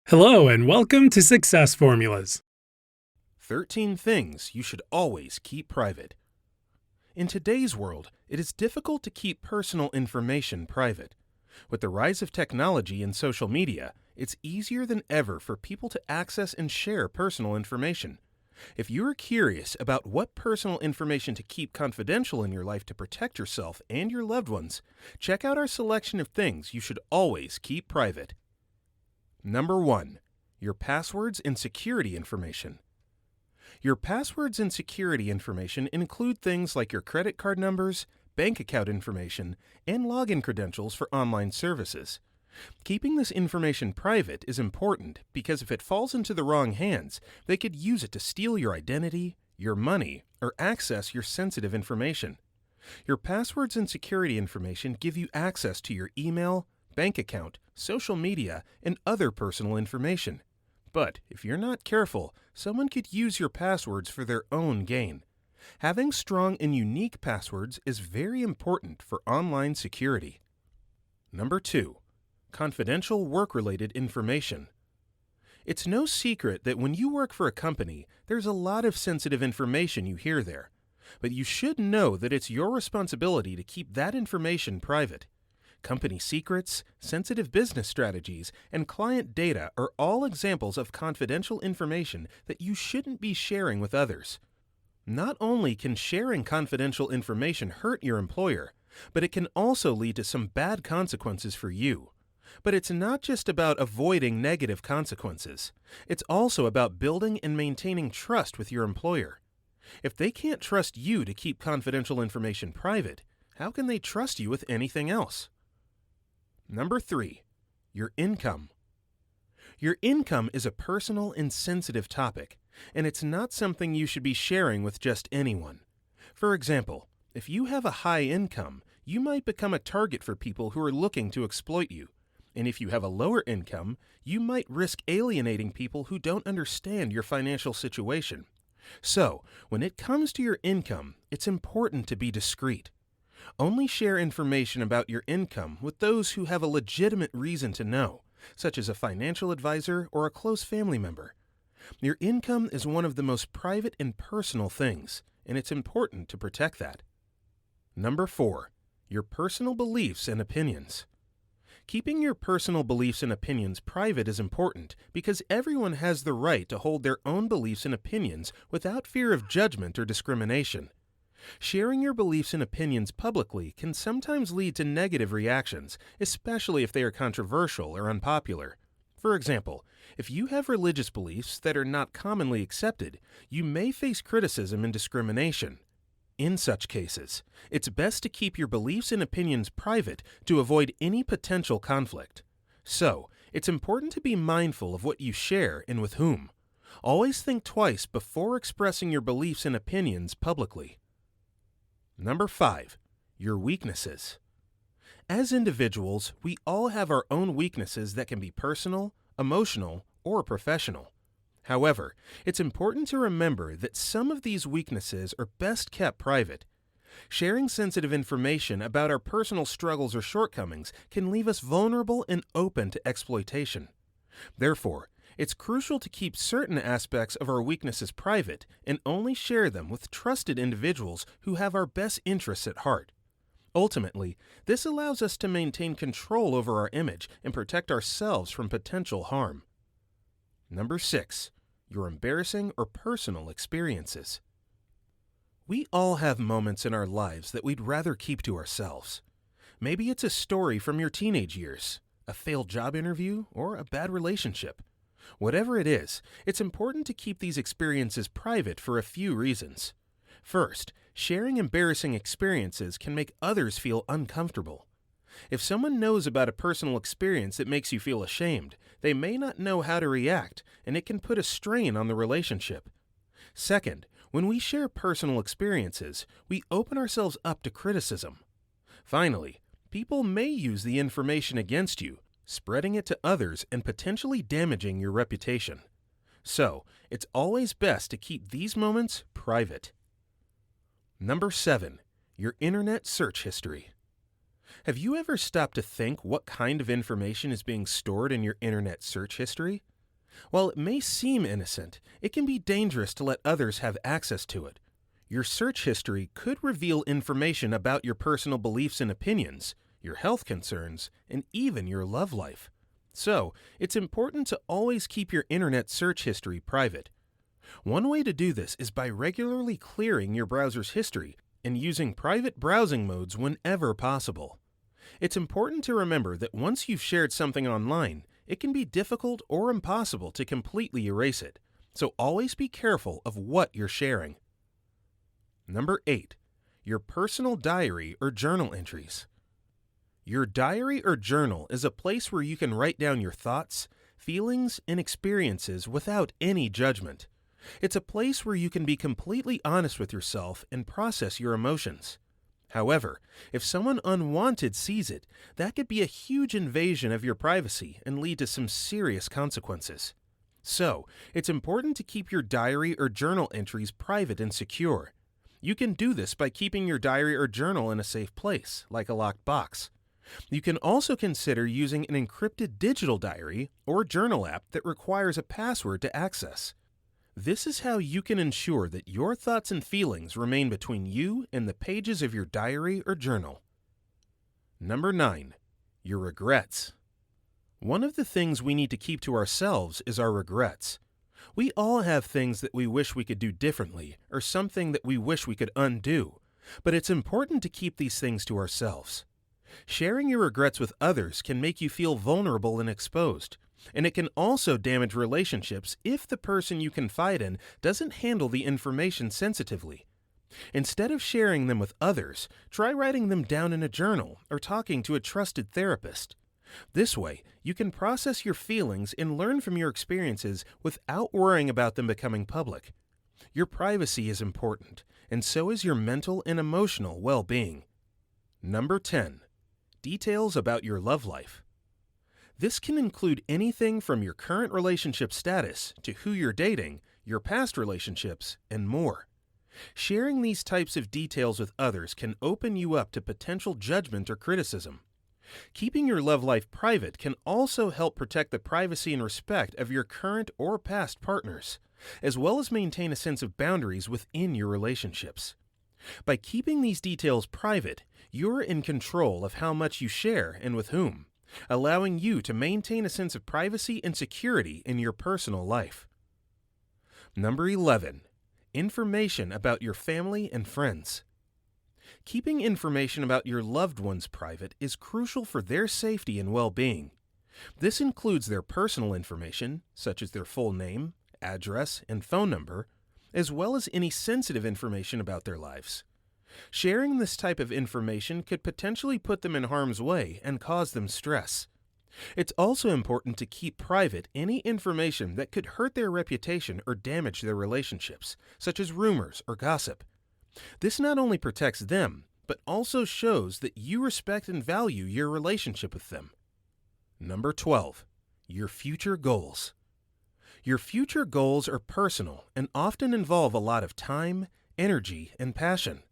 Hello, and welcome to Success Formulas. 13 things you should always keep private. In today's world, it is difficult to keep personal information private. With the rise of technology and social media, it's easier than ever for people to access and share personal information. If you are curious about what personal information to keep confidential in your life to protect yourself and your loved ones, check out our selection of things you should always keep private. Number 1. Your passwords and security information. Your passwords and security information include things like your credit card numbers, bank account information, and login credentials for online services. Keeping this information private is important because if it falls into the wrong hands, they could use it to steal your identity, your money, or access your sensitive information. Your passwords and security information give you access to your email, bank account, social media, and other personal information. But if you're not careful, someone could use your passwords for their own gain. Having strong and unique passwords is very important for online security. Number 2. Confidential work-related information. It's no secret that when you work for a company, there's a lot of sensitive information you hear there. But you should know that it's your responsibility to keep that information private. Company secrets, sensitive business strategies, and client data are all examples of confidential information that you shouldn't be sharing with others. Not only can sharing confidential information hurt your employer, but it can also lead to some bad consequences for you. But it's not just about avoiding negative consequences. It's also about building and maintaining trust with your employer. If they can't trust you to keep confidential information private, how can they trust you with anything else? Number 3. Your income. Your income is a personal and sensitive topic, and it's not something you should be sharing with just anyone. For example, if you have a high income, you might become a target for people who are looking to exploit you. And if you have a lower income, you might risk alienating people who don't understand your financial situation. So, when it comes to your income, it's important to be discreet. Only share information about your income with those who have a legitimate reason to know, such as a financial advisor or a close family member. Your income is one of the most private and personal things, and it's important to protect that. Number 4. Your personal beliefs and opinions. Keeping your personal beliefs and opinions private is important because everyone has the right to hold their own beliefs and opinions without fear of judgment or discrimination. Sharing your beliefs and opinions publicly can sometimes lead to negative reactions, especially if they are controversial or unpopular. For example, if you have religious beliefs that are not commonly accepted, you may face criticism and discrimination. In such cases, it's best to keep your beliefs and opinions private to avoid any potential conflict. So, it's important to be mindful of what you share and with whom. Always think twice before expressing your beliefs and opinions publicly. Number 5. Your weaknesses. As individuals, we all have our own weaknesses that can be personal, emotional, or professional. However, it's important to remember that some of these weaknesses are best kept private. Sharing sensitive information about our personal struggles or shortcomings can leave us vulnerable and open to exploitation. Therefore, it's crucial to keep certain aspects of our weaknesses private and only share them with trusted individuals who have our best interests at heart. Ultimately, this allows us to maintain control over our image and protect ourselves from potential harm. Number 6. Your embarrassing or personal experiences. We all have moments in our lives that we'd rather keep to ourselves. Maybe it's a story from your teenage years, a failed job interview, or a bad relationship. Whatever it is, it's important to keep these experiences private for a few reasons. First, sharing embarrassing experiences can make others feel uncomfortable. If someone knows about a personal experience that makes you feel ashamed, they may not know how to react, and it can put a strain on the relationship. Second, when we share personal experiences, we open ourselves up to criticism. Finally, people may use the information against you, spreading it to others and potentially damaging your reputation. So, it's always best to keep these moments private. Number 7. Your internet search history. Have you ever stopped to think what kind of information is being stored in your internet search history? While it may seem innocent, it can be dangerous to let others have access to it. Your search history could reveal information about your personal beliefs and opinions, your health concerns, and even your love life. So, it's important to always keep your internet search history private. One way to do this is by regularly clearing your browser's history and using private browsing modes whenever possible. It's important to remember that once you've shared something online, it can be difficult or impossible to completely erase it, so always be careful of what you're sharing. Number 8. Your personal diary or journal entries. Your diary or journal is a place where you can write down your thoughts, feelings, and experiences without any judgment. It's a place where you can be completely honest with yourself and process your emotions. However, if someone unwanted sees it, that could be a huge invasion of your privacy and lead to some serious consequences. So, it's important to keep your diary or journal entries private and secure. You can do this by keeping your diary or journal in a safe place, like a locked box. You can also consider using an encrypted digital diary or journal app that requires a password to access. This is how you can ensure that your thoughts and feelings remain between you and the pages of your diary or journal. Number 9. Your regrets. One of the things we need to keep to ourselves is our regrets. We all have things that we wish we could do differently or something that we wish we could undo, but it's important to keep these things to ourselves. Sharing your regrets with others can make you feel vulnerable and exposed, and it can also damage relationships if the person you confide in doesn't handle the information sensitively. Instead of sharing them with others, try writing them down in a journal or talking to a trusted therapist. This way, you can process your feelings and learn from your experiences without worrying about them becoming public. Your privacy is important, and so is your mental and emotional well-being. Number 10. Details about your love life. This can include anything from your current relationship status to who you're dating, your past relationships, and more. Sharing these types of details with others can open you up to potential judgment or criticism. Keeping your love life private can also help protect the privacy and respect of your current or past partners, as well as maintain a sense of boundaries within your relationships. By keeping these details private, you're in control of how much you share and with whom, allowing you to maintain a sense of privacy and security in your personal life. Number 11. Information about your family and friends. Keeping information about your loved ones private is crucial for their safety and well-being. This includes their personal information, such as their full name, address, and phone number, as well as any sensitive information about their lives. Sharing this type of information could potentially put them in harm's way and cause them stress. It's also important to keep private any information that could hurt their reputation or damage their relationships, such as rumors or gossip. This not only protects them, but also shows that you respect and value your relationship with them. Number 12. Your future goals. Your future goals are personal and often involve a lot of time, energy, and passion.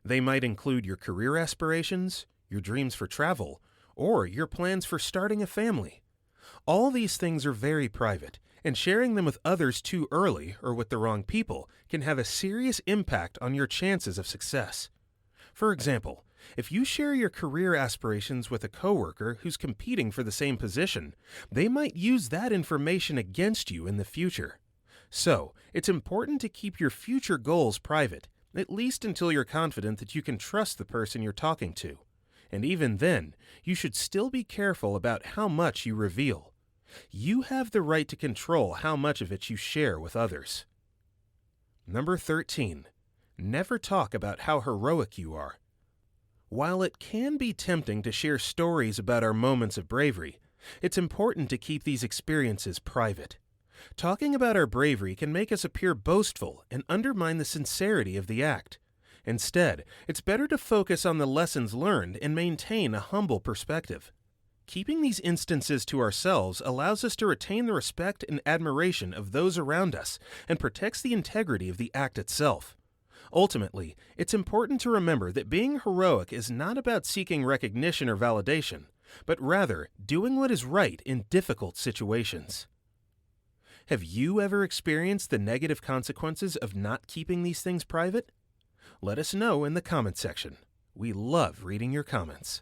They might include your career aspirations, your dreams for travel, or your plans for starting a family. All these things are very private, and sharing them with others too early or with the wrong people can have a serious impact on your chances of success. For example, if you share your career aspirations with a coworker who's competing for the same position, they might use that information against you in the future. So, it's important to keep your future goals private, at least until you're confident that you can trust the person you're talking to. And even then, you should still be careful about how much you reveal. You have the right to control how much of it you share with others. Number 13. Never talk about how heroic you are. While it can be tempting to share stories about our moments of bravery, it's important to keep these experiences private. Talking about our bravery can make us appear boastful and undermine the sincerity of the act. Instead, it's better to focus on the lessons learned and maintain a humble perspective. Keeping these instances to ourselves allows us to retain the respect and admiration of those around us and protects the integrity of the act itself. Ultimately, it's important to remember that being heroic is not about seeking recognition or validation, but rather doing what is right in difficult situations. Have you ever experienced the negative consequences of not keeping these things private? Let us know in the comment section. We love reading your comments.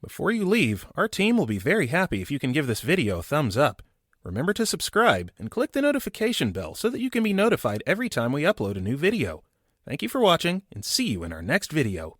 Before you leave, our team will be very happy if you can give this video a thumbs up. Remember to subscribe and click the notification bell so that you can be notified every time we upload a new video. Thank you for watching, and see you in our next video.